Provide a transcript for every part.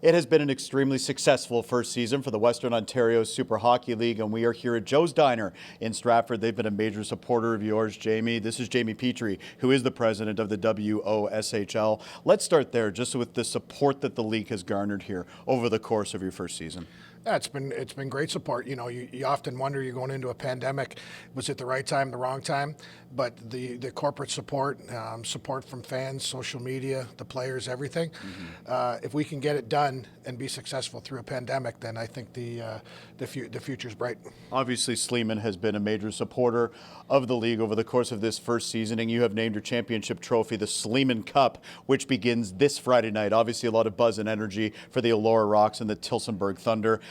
It has been an extremely successful first season for the Western Ontario Super Hockey League, and we are here at Joe's Diner in Stratford. They've been a major supporter of yours, Jamie. This is Jamie Petrie, who is the president of the WOSHL. Let's start there, just with the support that the league has garnered here over the course of your first season. Yeah, it's been great support. You know, you often wonder, you're going into a pandemic, was it the right time, the wrong time? But the corporate support, support from fans, social media, the players, everything. If we can get it done and be successful through a pandemic, then I think the future's bright. Obviously, Sleeman has been a major supporter of the league over the course of this first season, and you have named your championship trophy the Sleeman Cup, which begins this Friday night. Obviously, a lot of buzz and energy for the Elora Rocks and the Tillsonburg Thunder.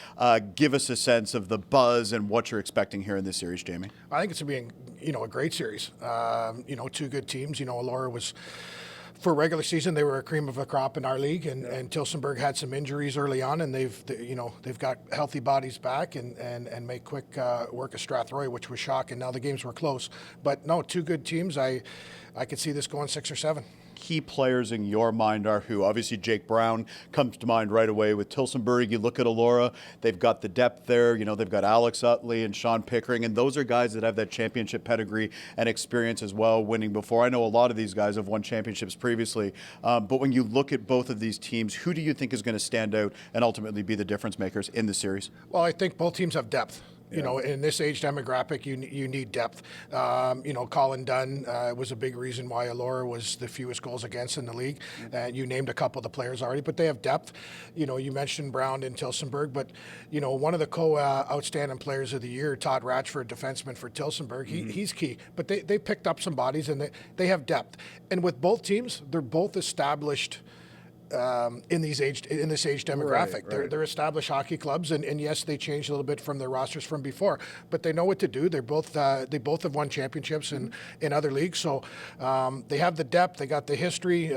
Give us a sense of the buzz and what you're expecting here in this series, Jamie. I think it's going to be, a great series. Two good teams. Elora was, for regular season, they were a cream of a crop in our league, and Tillsonburg had some injuries early on, and they've got healthy bodies back and make quick work of Strathroy, which was shocking. Now the games were close, but no, two good teams. I could see this going 6 or 7. Key players in your mind are who? Obviously, Jake Brown comes to mind right away with Tillsonburg. You look at Elora, they've got the depth there. They've got Alex Utley and Sean Pickering, and those are guys that have that championship pedigree and experience as well, winning before. I know a lot of these guys have won championships previously, but when you look at both of these teams, who do you think is going to stand out and ultimately be the difference makers in the series? Well, I think both teams have depth. In this age demographic, you need depth. Colin Dunn was a big reason why Elora was the fewest goals against in the league. You named a couple of the players already, but they have depth. You mentioned Brown and Tillsonburg, but, one of the outstanding players of the year, Todd Ratchford, defenseman for Tillsonburg, he's key. But they picked up some bodies, and they have depth. And with both teams, they're both established in this age demographic. Right. They're established hockey clubs, and yes, they changed a little bit from their rosters from before, but they know what to do. They both have won championships in other leagues, so they have the depth. They got the history,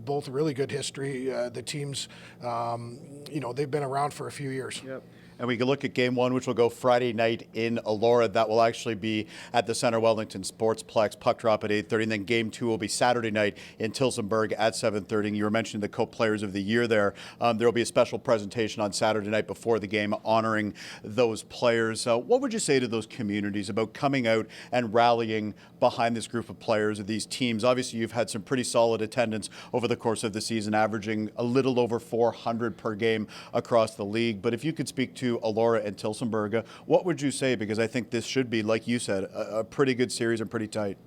both really good history. The teams, they've been around for a few years. Yep. And we can look at game one, which will go Friday night in Elora. That will actually be at the Center Wellington Sportsplex, puck drop at 8:30. And then game two will be Saturday night in Tillsonburg at 7:30. And you were mentioning the co-players of the year there. There will be a special presentation on Saturday night before the game honoring those players. What would you say to those communities about coming out and rallying behind this group of players of these teams? Obviously, you've had some pretty solid attendance over the course of the season, averaging a little over 400 per game across the league. But if you could speak to Elora and Tillsonburg, what would you say? Because I think this should be, like you said, a pretty good series and pretty tight.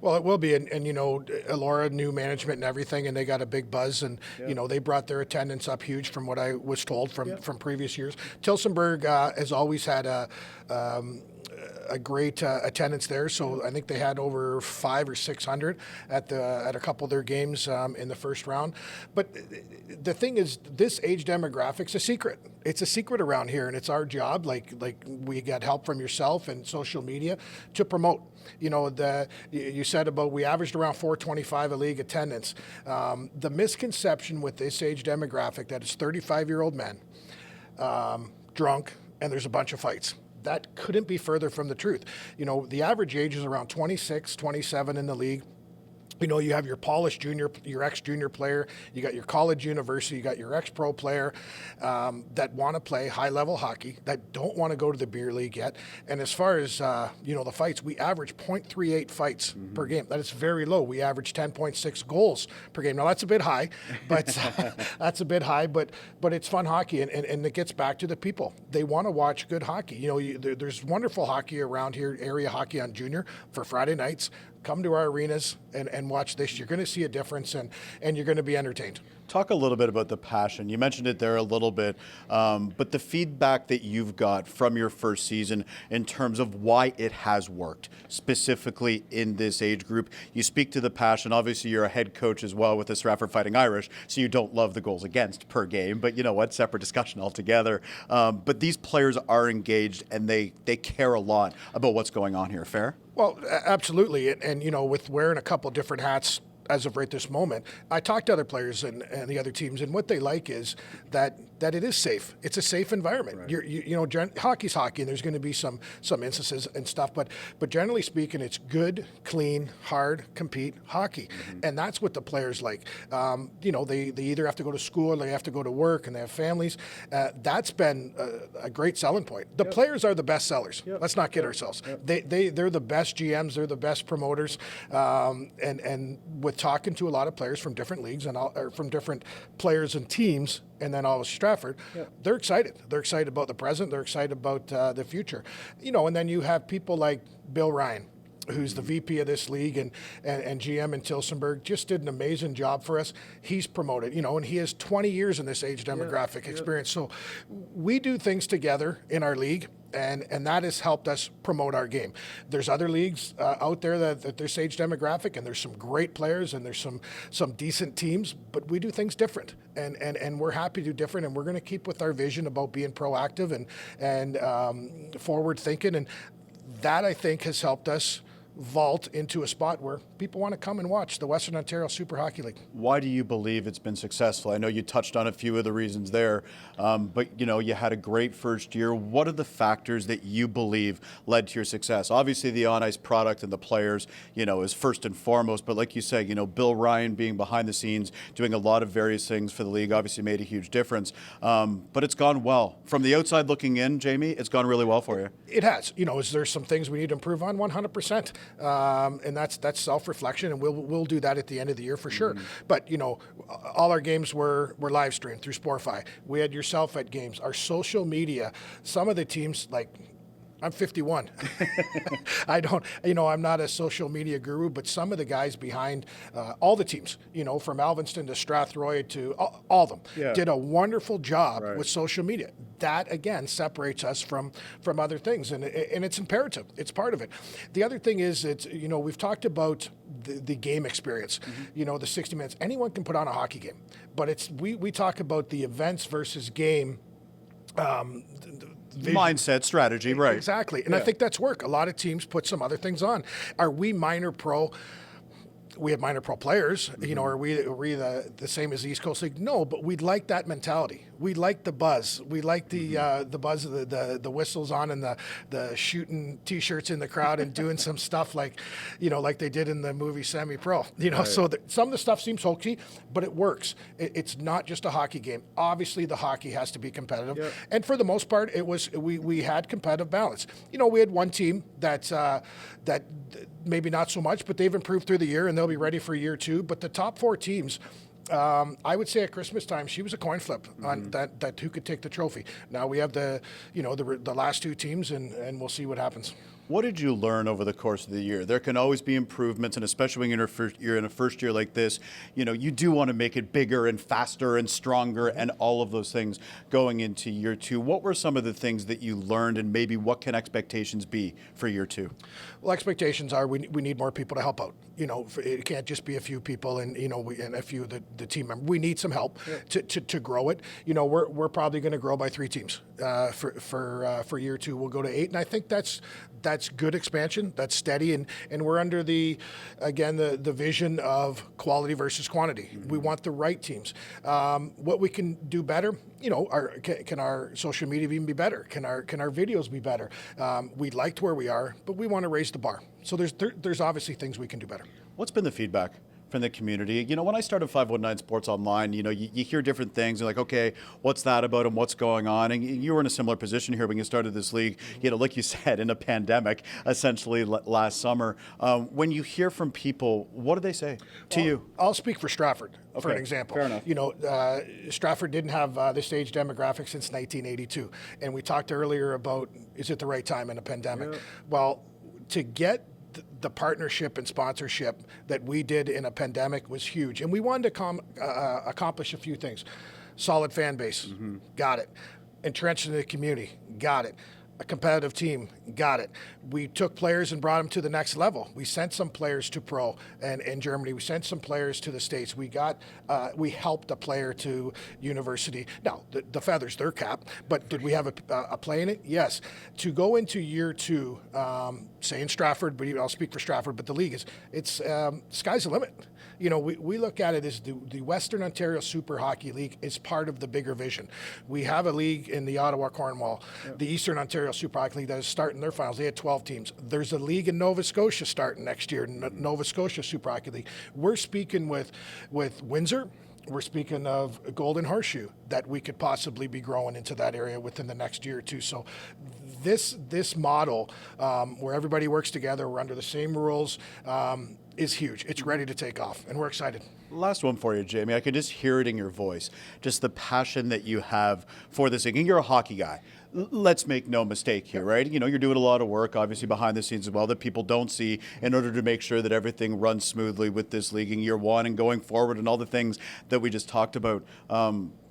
Well, it will be, and Elora, new management and everything, and they got a big buzz, and they brought their attendance up huge from what I was told from previous years. Tillsonburg has always had a great attendance there, so I think they had over 500 or 600 at a couple of their games in the first round. But the thing is, this age demographic's a secret. It's a secret around here, and it's our job. Like we got help from yourself and social media to promote. You said about we averaged around 425 a league attendance. The misconception with this age demographic that it's 35-year-old men, drunk, and there's a bunch of fights. That couldn't be further from the truth. The average age is around 26, 27 in the league. You have your polished junior, your ex-junior player, you got your college university, you got your ex-pro player that want to play high-level hockey, that don't want to go to the beer league yet. And as far as, the fights, we average 0.38 fights per game. That is very low. We average 10.6 goals per game. Now, that's a bit high, but but it's fun hockey, and it gets back to the people. They want to watch good hockey. There's wonderful hockey around here, area hockey on junior for Friday nights. Come to our arenas and watch this. You're going to see a difference, and you're going to be entertained. Talk a little bit about the passion. You mentioned it there a little bit, but the feedback that you've got from your first season in terms of why it has worked, specifically in this age group. You speak to the passion. Obviously, you're a head coach as well with the Stratford Fighting Irish, so you don't love the goals against per game, but you know what? Separate discussion altogether. But these players are engaged, and they care a lot about what's going on here. Fair? Well, absolutely. And with wearing a couple different hats as of right this moment, I talked to other players and the other teams, and what they like is that that it is safe. It's a safe environment. Right. You know, hockey's hockey, and there's going to be some instances and stuff, but generally speaking, it's good, clean, hard, compete hockey, and that's what the players like. You know, they either have to go to school or they have to go to work, and they have families. That's been a great selling point. The players are the best sellers. Let's not kid ourselves. They're the best GMs. They're the best promoters. And with talking to a lot of players from different leagues or from different players and teams, and then all of Stratford, they're excited. They're excited about the present. They're excited about the future. You know, and then you have people like Bill Ryan, who's the VP of this league and GM in Tillsonburg, just did an amazing job for us. He's promoted, you know, and he has 20 years in this age demographic experience. So we do things together in our league, and that has helped us promote our game. There's other leagues out there that this age demographic, and there's some great players, and there's some decent teams, but we do things different, and we're happy to do different, and we're going to keep with our vision about being proactive and forward thinking, and that I think has helped us vault into a spot where people want to come and watch the Western Ontario Super Hockey League. Why do you believe it's been successful? I know you touched on a few of the reasons there, but you know, you had a great first year. What are the factors that you believe led to your success? Obviously, the on-ice product and the players, you know, is first and foremost. But like you said, you know, Bill Ryan being behind the scenes, doing a lot of various things for the league, obviously made a huge difference. But it's gone well. From the outside looking in, Jamie, it's gone really well for you. It has. You know, is there some things we need to improve on? 100%. And that's self-reflection, and we'll do that at the end of the year for sure. But you know, all our games were live streamed through Sportify. We had yourself at games. Our social media, some of the teams, like, I'm 51. I don't, you know, I'm not a social media guru, but some of the guys behind all the teams, you know, from Alvinston to Strathroy to all of them, did a wonderful job with social media. That, again, separates us from other things, and it's imperative. It's part of it. The other thing is, it's, you know, we've talked about the game experience, you know, the 60 minutes. Anyone can put on a hockey game, but it's we talk about the events versus game mindset, strategy, right? Exactly. And I think that's work. A lot of teams put some other things on. Are we minor pro? We have minor pro players, you know, are we the same as the East Coast League? No, but we like that mentality. We like the buzz. We like the buzz of the whistles on and the shooting T-shirts in the crowd and doing some stuff like, you know, like they did in the movie Semi-Pro. You know, so some of the stuff seems hokey, but it works. It's not just a hockey game. Obviously, the hockey has to be competitive, and for the most part, it was we had competitive balance. You know, we had one team that maybe not so much, but they've improved through the year and they'll be ready for year two. But the top four teams, I would say at Christmas time, she was a coin flip on that who could take the trophy. Now we have the last two teams, and we'll see what happens. What did you learn over the course of the year? There can always be improvements, and especially when you're in a first year like this, you know, you do want to make it bigger and faster and stronger and all of those things going into year two. What were some of the things that you learned, and maybe what can expectations be for year two? Well, expectations are we need more people to help out. You know, it can't just be a few people and, you know, and a few of the team members. We need some help to grow it. You know, we're probably going to grow by 3 teams for year two. We'll go to 8, and I think that's good expansion. That's steady, and we're under the vision of quality versus quantity. We want the right teams. What we can do better, you know, can our social media even be better? Can our videos be better? We liked where we are, but we want to raise the bar. So there's obviously things we can do better. What's been the feedback from the community? You know, when I started 519 Sports Online, you know, you hear different things. You're like, okay, what's that about and what's going on? And you were in a similar position here when you started this league, you know, like you said, in a pandemic, essentially last summer. When you hear from people, what do they say to you? I'll speak for Stratford, for an example. Fair enough. You know, Stratford didn't have this age demographic since 1982. And we talked earlier about, is it the right time in a pandemic? Yeah. Well, to get the partnership and sponsorship that we did in a pandemic was huge. And we wanted to accomplish a few things. Solid fan base, got it. Entrenched in the community, got it. A competitive team, got it. We took players and brought them to the next level. We sent some players to pro and in Germany. We sent some players to the States. We helped a player to university. Now, the feathers, their cap, but did we have a play in it? Yes. To go into year two, say in Stratford, but I'll speak for Stratford, but the league it's sky's the limit. You know, we look at it as the Western Ontario Super Hockey League is part of the bigger vision. We have a league in the Ottawa Cornwall, the Eastern Ontario Super Hockey League that is starting their finals. They had 12 teams. There's a league in Nova Scotia starting next year, Nova Scotia Super Hockey League. We're speaking with Windsor. We're speaking of Golden Horseshoe that we could possibly be growing into that area within the next year or two. So this model where everybody works together, we're under the same rules, is huge. It's ready to take off, and we're excited. Last one for you, Jamie. I can just hear it in your voice, just the passion that you have for this thing. And you're a hockey guy. Let's make no mistake here, right? You know, you're doing a lot of work, obviously, behind the scenes as well, that people don't see in order to make sure that everything runs smoothly with this league in year one and going forward and all the things that we just talked about.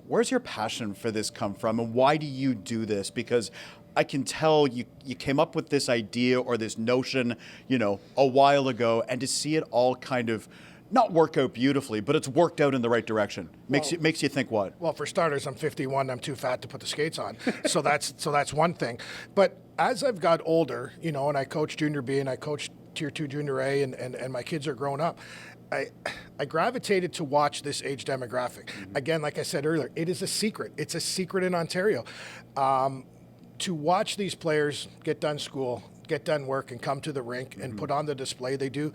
Where's your passion for this come from, and why do you do this? Because I can tell you came up with this idea or this notion, you know, a while ago, and to see it all kind of not work out beautifully, but it's worked out in the right direction. Makes you think what? Well, for starters, I'm 51. I'm too fat to put the skates on, so that's one thing. But as I've got older, you know, and I coach Junior B and I coach Tier 2 Junior A, and my kids are growing up, I gravitated to watch this age demographic. Again, like I said earlier, it is a secret. It's a secret in Ontario. To watch these players get done school, get done work, and come to the rink and put on the display they do,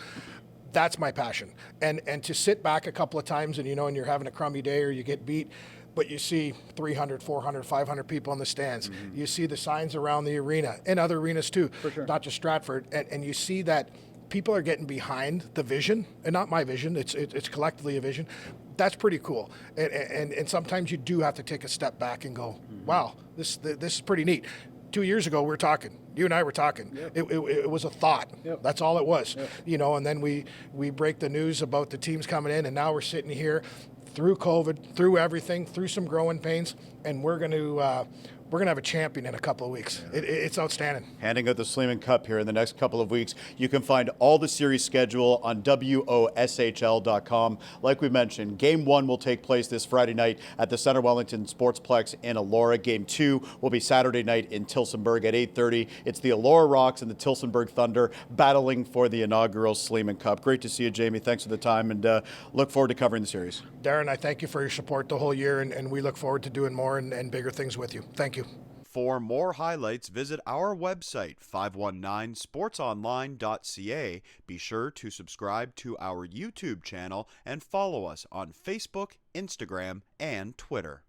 that's my passion. And to sit back a couple of times and, you know, and you're having a crummy day or you get beat, but you see 300, 400, 500 people in the stands. You see the signs around the arena and other arenas too, not just Stratford. And you see that people are getting behind the vision, and not my vision, it's collectively a vision. That's pretty cool. And sometimes you do have to take a step back and go, wow, this is pretty neat. 2 years ago, we were talking. You and I were talking. It was a thought. That's all it was. You know, and then we break the news about the teams coming in, and now we're sitting here through COVID, through everything, through some growing pains, and we're going to have a champion in a couple of weeks. It's outstanding. Handing out the Sleeman Cup here in the next couple of weeks. You can find all the series schedule on WOSHL.com. Like we mentioned, Game 1 will take place this Friday night at the Centre Wellington Sportsplex in Elora. Game 2 will be Saturday night in Tillsonburg at 8:30. It's the Elora Rocks and the Tillsonburg Thunder battling for the inaugural Sleeman Cup. Great to see you, Jamie. Thanks for the time, and look forward to covering the series. Darren, I thank you for your support the whole year, and we look forward to doing more and bigger things with you. Thank you. For more highlights, visit our website, 519sportsonline.ca. Be sure to subscribe to our YouTube channel and follow us on Facebook, Instagram, and Twitter.